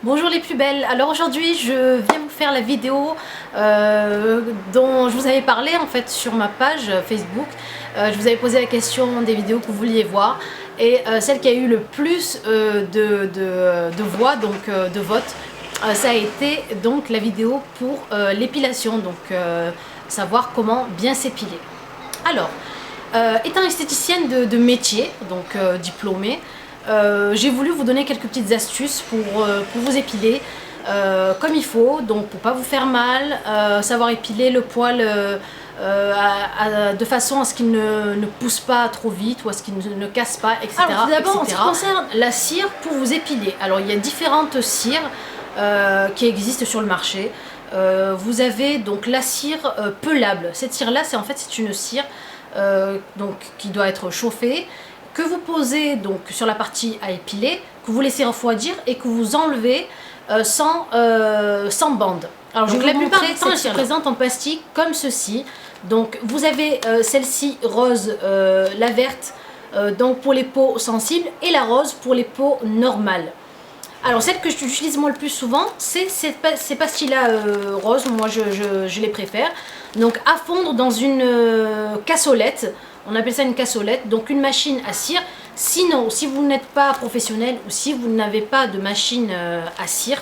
Bonjour les plus belles, alors aujourd'hui je viens vous faire la vidéo dont je vous avais parlé en fait sur ma page Facebook. Je vous avais posé la question des vidéos que vous vouliez voir et celle qui a eu le plus de voix, donc de votes, ça a été donc la vidéo pour l'épilation, donc savoir comment bien s'épiler. Alors, étant esthéticienne de métier, donc diplômée, j'ai voulu vous donner quelques petites astuces pour vous épiler comme il faut, donc pour pas vous faire mal, savoir épiler le poil de façon à ce qu'il ne pousse pas trop vite ou à ce qu'il ne casse pas, etc. Alors tout d'abord, en ce qui concerne la cire pour vous épiler, alors il y a différentes cires qui existent sur le marché. Vous avez donc la cire pelable. Cette cire là, c'est une cire donc qui doit être chauffée, que vous posez donc sur la partie à épiler, que vous laissez refroidir et que vous enlevez sans bande. Alors donc la plupart du temps elle se présente en plastique comme ceci. Donc vous avez celle-ci rose, la verte donc pour les peaux sensibles et la rose pour les peaux normales. Alors celle que j'utilise moi le plus souvent, c'est ces pastilles-là roses, moi je les préfère. Donc à fondre dans une cassolette, on appelle ça une cassolette, donc une machine à cire. Sinon, si vous n'êtes pas professionnel ou si vous n'avez pas de machine à cire,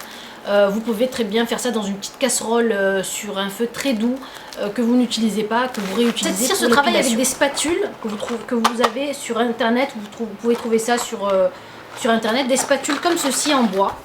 vous pouvez très bien faire ça dans une petite casserole sur un feu très doux que vous n'utilisez pas, que vous réutilisez. Cette cire se travaille avec des spatules que vous avez sur internet, vous pouvez trouver ça sur internet, des spatules comme ceci en bois,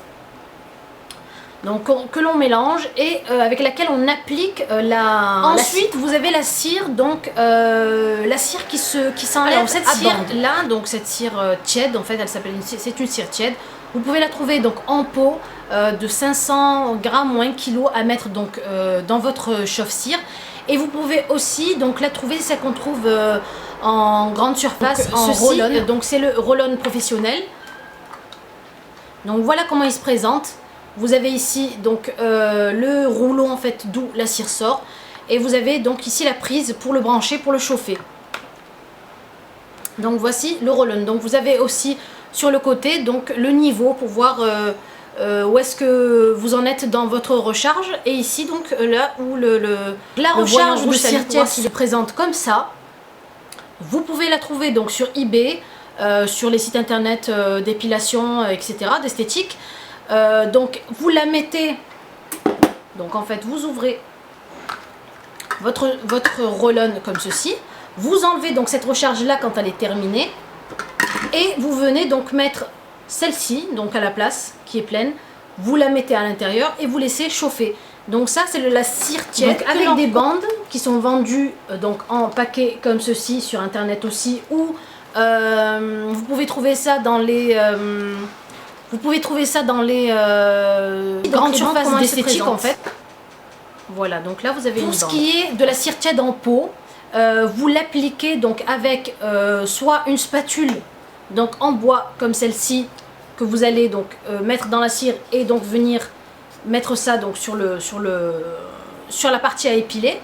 donc que l'on mélange et avec laquelle on applique ensuite vous avez la cire, donc la cire qui s'enlève. Cette cire là, donc cette cire tiède, en fait elle s'appelle c'est une cire tiède. Vous pouvez la trouver donc en pot de 500 grammes ou 1 kg à mettre donc dans votre chauffe-cire. Et vous pouvez aussi donc la trouver, c'est celle qu'on trouve en grande surface, donc, en roll-on. Donc c'est le roll-on professionnel. Donc voilà comment il se présente. Vous avez ici donc le rouleau en fait d'où la cire sort, et vous avez donc ici la prise pour le brancher, pour le chauffer. Donc voici le roll-on. Donc vous avez aussi sur le côté donc le niveau pour voir où est-ce que vous en êtes dans votre recharge, et ici donc là où la recharge de cire tiède se présente comme ça. Vous pouvez la trouver donc sur eBay, sur les sites internet d'épilation, etc., d'esthétique. Donc vous la mettez, donc en fait vous ouvrez votre roll-on comme ceci, vous enlevez donc cette recharge là quand elle est terminée, et vous venez donc mettre celle-ci donc à la place qui est pleine, vous la mettez à l'intérieur et vous laissez chauffer. Donc ça c'est la cire tiède avec des bandes qui sont vendues donc en paquet comme ceci sur internet aussi, ou vous pouvez trouver ça dans les grandes surfaces d'esthétique en fait. Voilà, donc là vous avez pour ce qui est de la cire tiède en pot, vous l'appliquez donc avec soit une spatule donc en bois comme celle-ci, que vous allez donc mettre dans la cire et donc venir mettre ça donc sur la partie à épiler.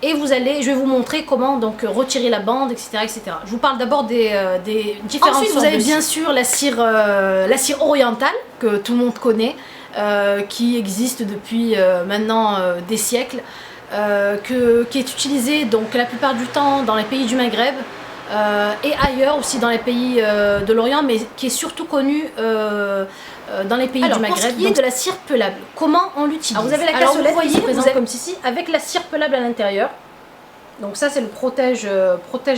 Et je vais vous montrer comment donc retirer la bande, etc., etc. Je vous parle d'abord des différentes sortes. Ensuite, vous avez bien sûr la cire orientale, que tout le monde connaît, qui existe depuis maintenant des siècles, qui est utilisée donc la plupart du temps dans les pays du Maghreb et ailleurs aussi dans les pays de l'Orient, mais qui est surtout connue dans les pays du Maghreb. Pour ce qui est de la cire pelable, comment on l'utilise? Alors vous avez la cassolette qui se présente comme ceci, avec la cire pelable à l'intérieur. Donc ça c'est le protège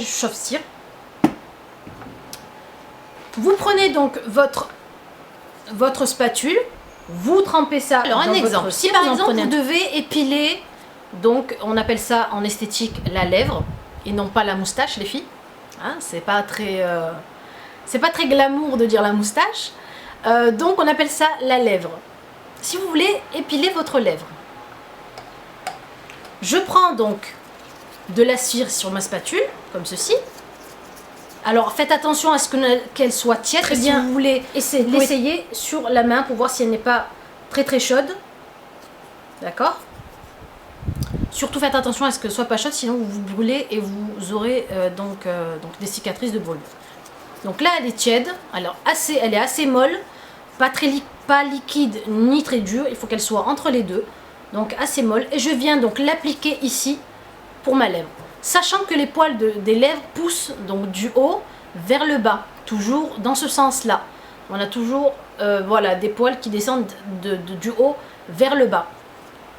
chauffe-cire. Vous prenez donc votre spatule, vous trempez ça. Alors un exemple, si par exemple vous devez épiler, donc on appelle ça en esthétique la lèvre et non pas la moustache, les filles. Hein, c'est pas très glamour de dire la moustache. Donc on appelle ça la lèvre. Si vous voulez épiler votre lèvre, je prends donc de la cire sur ma spatule comme ceci. Alors faites attention à ce qu'elle soit tiède. Très bien. Si vous voulez l'essayer sur la main pour voir si elle n'est pas très chaude. D'accord? Surtout faites attention à ce que ce soit pas chaude, sinon vous vous brûlez et vous aurez donc des cicatrices de brûlure. Donc là elle est tiède, alors elle est assez molle pas liquide ni très dure, il faut qu'elle soit entre les deux, donc assez molle. Et je viens donc l'appliquer ici pour ma lèvre, sachant que les poils des lèvres poussent donc du haut vers le bas, toujours dans ce sens-là. On a toujours voilà, des poils qui descendent du haut vers le bas.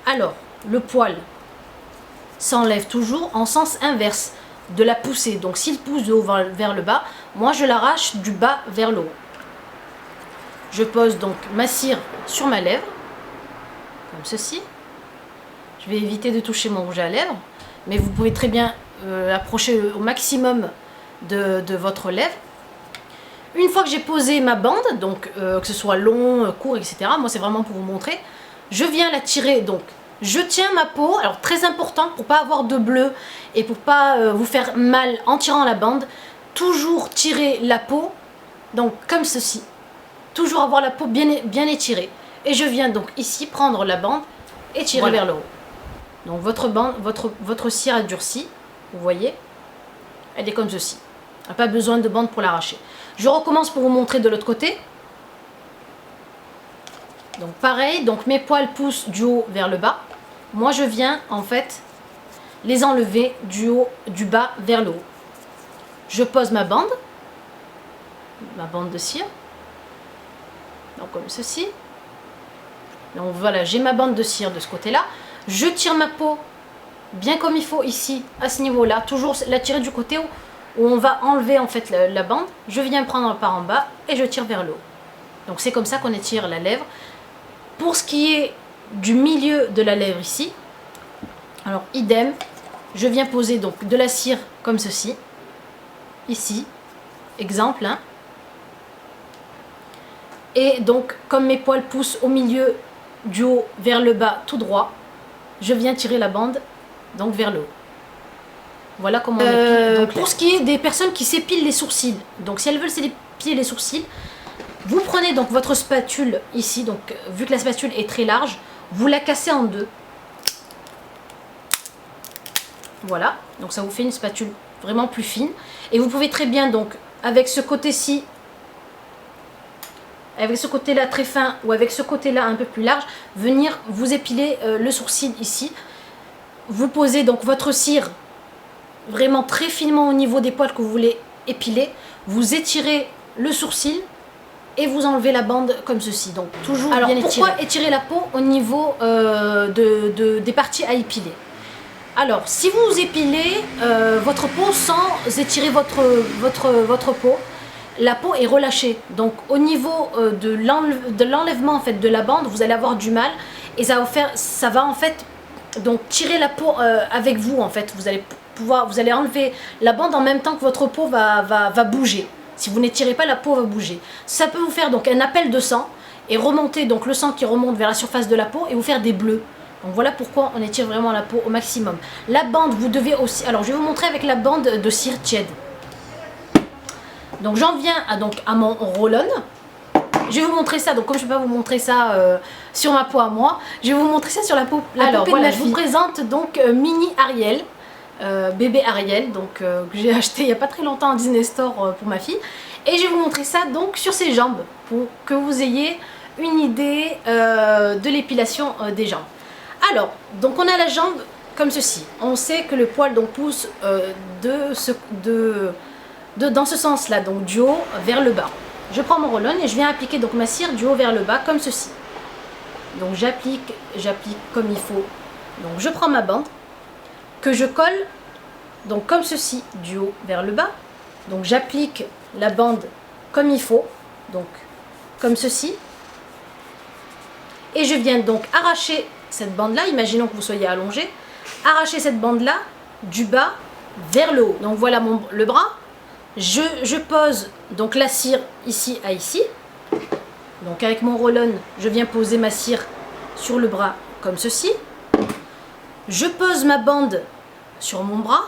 Alors, le poil s'enlève toujours en sens inverse de la poussée. Donc, s'il pousse de haut vers le bas, moi je l'arrache du bas vers le haut. Je pose donc ma cire sur ma lèvre, comme ceci. Je vais éviter de toucher mon rouge à lèvres, mais vous pouvez très bien approcher au maximum de votre lèvre. Une fois que j'ai posé ma bande, donc que ce soit long, court, etc., moi c'est vraiment pour vous montrer, je viens la tirer, donc je tiens ma peau, alors très important pour pas avoir de bleu et pour pas vous faire mal en tirant la bande, toujours tirer la peau, donc comme ceci, toujours avoir la peau bien étirée. Et je viens donc ici prendre la bande et tirer vers le haut. Donc votre cire a durci, vous voyez, elle est comme ceci. Il n'y a pas besoin de bande pour l'arracher. Je recommence pour vous montrer de l'autre côté. Donc pareil, donc mes poils poussent du haut vers le bas. Moi je viens en fait les enlever du bas vers le haut. Je pose ma bande de cire. Donc comme ceci. Donc voilà, j'ai ma bande de cire de ce côté-là. Je tire ma peau bien comme il faut ici, à ce niveau-là. Toujours la tirer du côté où on va enlever en fait la bande. Je viens prendre par en bas et je tire vers le haut. Donc c'est comme ça qu'on étire la lèvre. Pour ce qui est du milieu de la lèvre ici, alors idem, je viens poser donc de la cire comme ceci. Ici, exemple, hein. Et donc comme mes poils poussent au milieu du haut vers le bas tout droit, je viens tirer la bande donc vers le haut. Voilà comment on épile. Donc, pour ce qui est des personnes qui s'épilent les sourcils, donc si elles veulent s'épiler les sourcils, vous prenez donc votre spatule ici, donc vu que la spatule est très large, vous la cassez en deux. Voilà, donc ça vous fait une spatule vraiment plus fine. Et vous pouvez très bien donc avec ce côté-ci, avec ce côté-là très fin ou avec ce côté-là un peu plus large, venir vous épiler le sourcil ici. Vous posez donc votre cire vraiment très finement au niveau des poils que vous voulez épiler. Vous étirez le sourcil et vous enlevez la bande comme ceci. Donc toujours bien étiré. Pourquoi étirer la peau au niveau des parties à épiler? Alors si vous épilez votre peau sans étirer votre peau, la peau est relâchée. Donc au niveau de l'enlèvement en fait de la bande, vous allez avoir du mal et ça va en fait donc tirer la peau avec vous en fait. Vous allez enlever la bande en même temps que votre peau va bouger. Si vous n'étirez pas, la peau va bouger. Ça peut vous faire donc un appel de sang et remonter donc le sang qui remonte vers la surface de la peau et vous faire des bleus. Donc voilà pourquoi on étire vraiment la peau au maximum. La bande, vous devez aussi... Alors je vais vous montrer avec la bande de cire tiède. Donc j'en viens à mon roll-on. Je vais vous montrer ça, donc comme je ne peux pas vous montrer ça sur ma peau à moi, je vais vous montrer ça sur la peau. Alors voilà, je vous présente donc Mini Ariel, bébé Ariel, donc que j'ai acheté il n'y a pas très longtemps en Disney Store pour ma fille. Et je vais vous montrer ça donc sur ses jambes, pour que vous ayez une idée de l'épilation des jambes. Alors, donc on a la jambe comme ceci. On sait que le poil donc pousse dans ce sens-là, donc du haut vers le bas. Je prends mon roll-on et je viens appliquer donc ma cire du haut vers le bas comme ceci. Donc j'applique comme il faut. Donc je prends ma bande que je colle donc comme ceci du haut vers le bas. Donc j'applique la bande comme il faut, donc comme ceci. Et je viens donc arracher cette bande-là, imaginons que vous soyez allongé, arracher cette bande-là du bas vers le haut. Donc voilà le bras. Je pose donc la cire ici à ici. Donc avec mon roll-on, je viens poser ma cire sur le bras comme ceci. Je pose ma bande sur mon bras.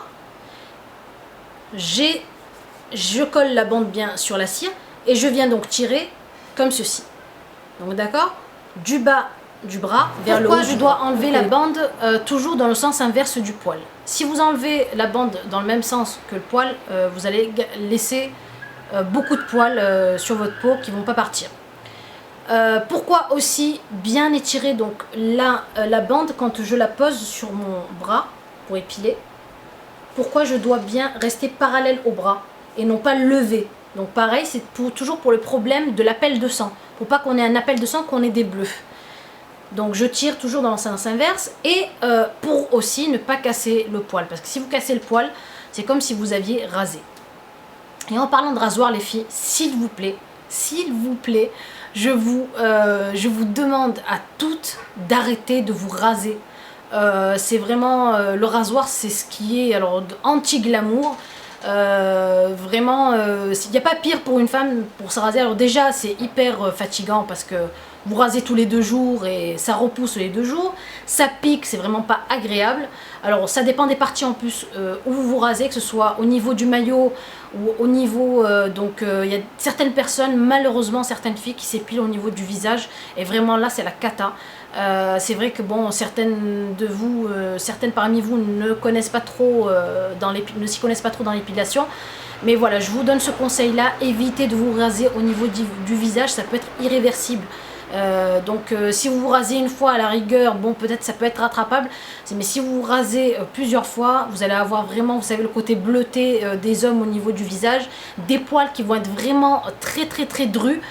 Je colle la bande bien sur la cire et je viens donc tirer comme ceci. Donc d'accord, du bas du bras vers le haut. Pourquoi je dois enlever la bande toujours dans le sens inverse du poil? Si vous enlevez la bande dans le même sens que le poil, vous allez laisser beaucoup de poils sur votre peau qui ne vont pas partir. Pourquoi aussi bien étirer donc la bande quand je la pose sur mon bras pour épiler? Pourquoi je dois bien rester parallèle au bras et non pas lever? Donc pareil, c'est toujours pour le problème de l'appel de sang. Pour pas qu'on ait un appel de sang, qu'on ait des bleus. Donc je tire toujours dans le sens inverse et pour aussi ne pas casser le poil. Parce que si vous cassez le poil, c'est comme si vous aviez rasé. Et en parlant de rasoir les filles, s'il vous plaît, je vous demande à toutes d'arrêter de vous raser. C'est vraiment, le rasoir c'est ce qui est alors anti-glamour. Vraiment, il n'y a pas pire pour une femme pour se raser. Alors déjà c'est hyper fatigant parce que vous rasez tous les 2 jours et ça repousse les 2 jours. Ça pique, c'est vraiment pas agréable. Alors ça dépend des parties en plus où vous vous rasez, que ce soit au niveau du maillot ou au niveau... il y a certaines personnes, malheureusement certaines filles qui s'épilent au niveau du visage. Et vraiment là c'est la cata. C'est vrai que bon, certaines parmi vous ne connaissent pas trop ne s'y connaissent pas trop dans l'épilation. Mais voilà, je vous donne ce conseil là, évitez de vous raser au niveau du visage, ça peut être irréversible. Si vous vous rasez une fois à la rigueur, bon peut-être ça peut être rattrapable, mais si vous vous rasez plusieurs fois, vous allez avoir vraiment, vous savez, le côté bleuté des hommes au niveau du visage, des poils qui vont être vraiment très drus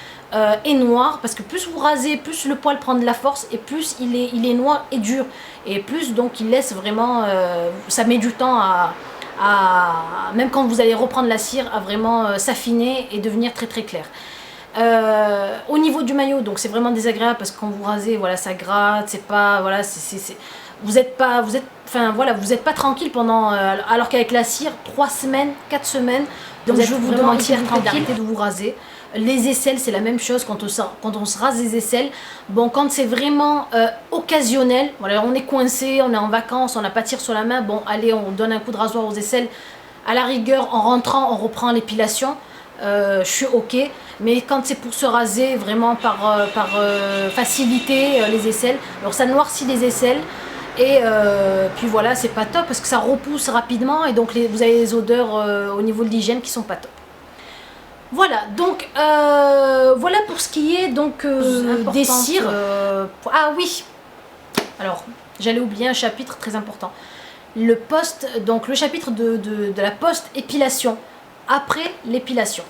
et noirs, parce que plus vous rasez, plus le poil prend de la force et plus il est noir et dur, et plus donc il laisse vraiment, ça met du temps même quand vous allez reprendre la cire, à vraiment s'affiner et devenir très clair. Au niveau du maillot, donc c'est vraiment désagréable parce que quand vous rasez, voilà, ça gratte, c'est pas, voilà, vous êtes pas tranquille pendant, alors qu'avec la cire, 3 semaines, 4 semaines, donc je vous demande d'arrêter de vous raser. Les aisselles, c'est la même chose quand on se rase les aisselles. Bon, quand c'est vraiment occasionnel, voilà, on est coincé, on est en vacances, on n'a pas de cire sur la main, bon, allez, on donne un coup de rasoir aux aisselles. À la rigueur, en rentrant, on reprend l'épilation. Je suis ok, mais quand c'est pour se raser vraiment par facilité les aisselles, alors ça noircit les aisselles et puis voilà, c'est pas top parce que ça repousse rapidement et donc vous avez les odeurs au niveau de l'hygiène qui sont pas top. Voilà, donc voilà pour ce qui est donc des cires. Ah oui, alors j'allais oublier un chapitre très important. Le chapitre de la post-épilation. Après l'épilation.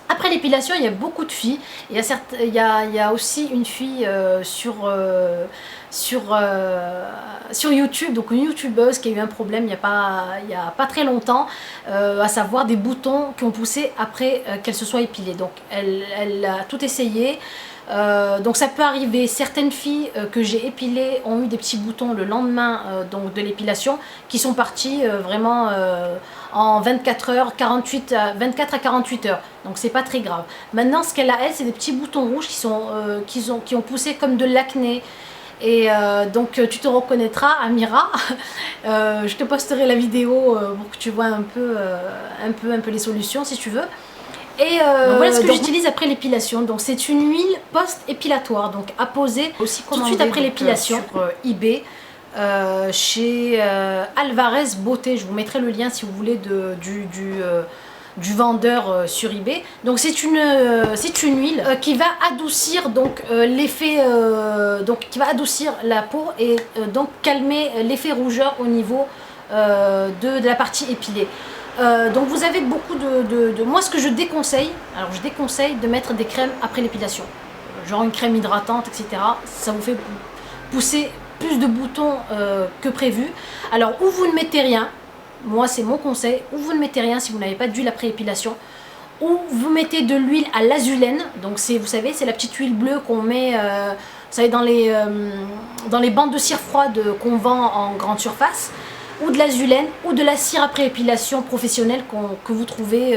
Après l'épilation, il y a beaucoup de filles. Il y a aussi une fille sur YouTube, donc une youtubeuse qui a eu un problème il n'y a pas très longtemps, à savoir des boutons qui ont poussé après qu'elle se soit épilée. Donc elle a tout essayé. Donc ça peut arriver, certaines filles que j'ai épilées ont eu des petits boutons le lendemain donc de l'épilation qui sont partis vraiment en 24 heures, 24 à 48 heures, donc c'est pas très grave. Maintenant ce qu'elle a elle, c'est des petits boutons rouges qui ont poussé comme de l'acné. Et donc tu te reconnaîtras, Amira. Je te posterai la vidéo pour que tu vois un peu les solutions si tu veux. Et voilà ce que j'utilise après l'épilation. Donc c'est une huile post-épilatoire, donc à poser aussi tout de suite après l'épilation sur eBay chez Alvarez Beauté. Je vous mettrai le lien si vous voulez du vendeur sur eBay. Donc c'est une huile qui va adoucir donc l'effet qui va adoucir la peau et donc calmer l'effet rougeur au niveau de la partie épilée. Donc vous avez beaucoup moi ce que je déconseille, alors je déconseille de mettre des crèmes après l'épilation, genre une crème hydratante, etc. Ça vous fait pousser plus de boutons que prévu. Alors ou vous ne mettez rien, moi c'est mon conseil, ou vous ne mettez rien si vous n'avez pas d'huile après épilation, ou vous mettez de l'huile à l'azulène. Donc vous savez, c'est la petite huile bleue qu'on met vous savez, dans les bandes de cire froide qu'on vend en grande surface, ou de l'azulène, ou de la cire après épilation professionnelle que vous trouvez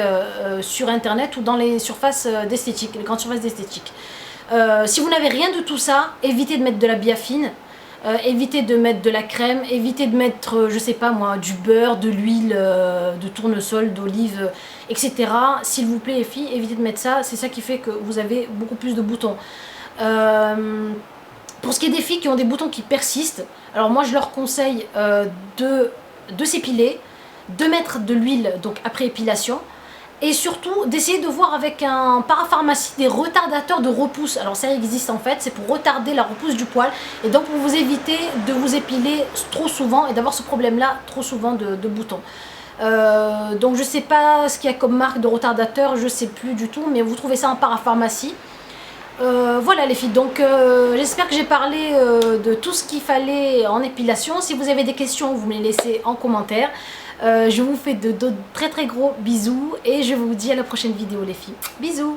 sur internet ou dans les surfaces d'esthétique, les grandes surfaces d'esthétique. Si vous n'avez rien de tout ça, évitez de mettre de la biafine, évitez de mettre de la crème, évitez de mettre, je sais pas moi, du beurre, de l'huile de tournesol, d'olive, etc. S'il vous plaît les filles, évitez de mettre ça, c'est ça qui fait que vous avez beaucoup plus de boutons. Pour ce qui est des filles qui ont des boutons qui persistent, alors moi je leur conseille de s'épiler, de mettre de l'huile donc après épilation, Et surtout d'essayer de voir avec un parapharmacie des retardateurs de repousse. Alors ça existe en fait, c'est pour retarder la repousse du poil et donc pour vous éviter de vous épiler trop souvent et d'avoir ce problème là trop souvent de boutons. Donc je sais pas ce qu'il y a comme marque de retardateur, je sais plus du tout, mais vous trouvez ça en parapharmacie. Voilà les filles, donc j'espère que j'ai parlé de tout ce qu'il fallait en épilation. Si vous avez des questions, vous me les laissez en commentaire. Je vous fais de très gros bisous et je vous dis à la prochaine vidéo les filles. Bisous.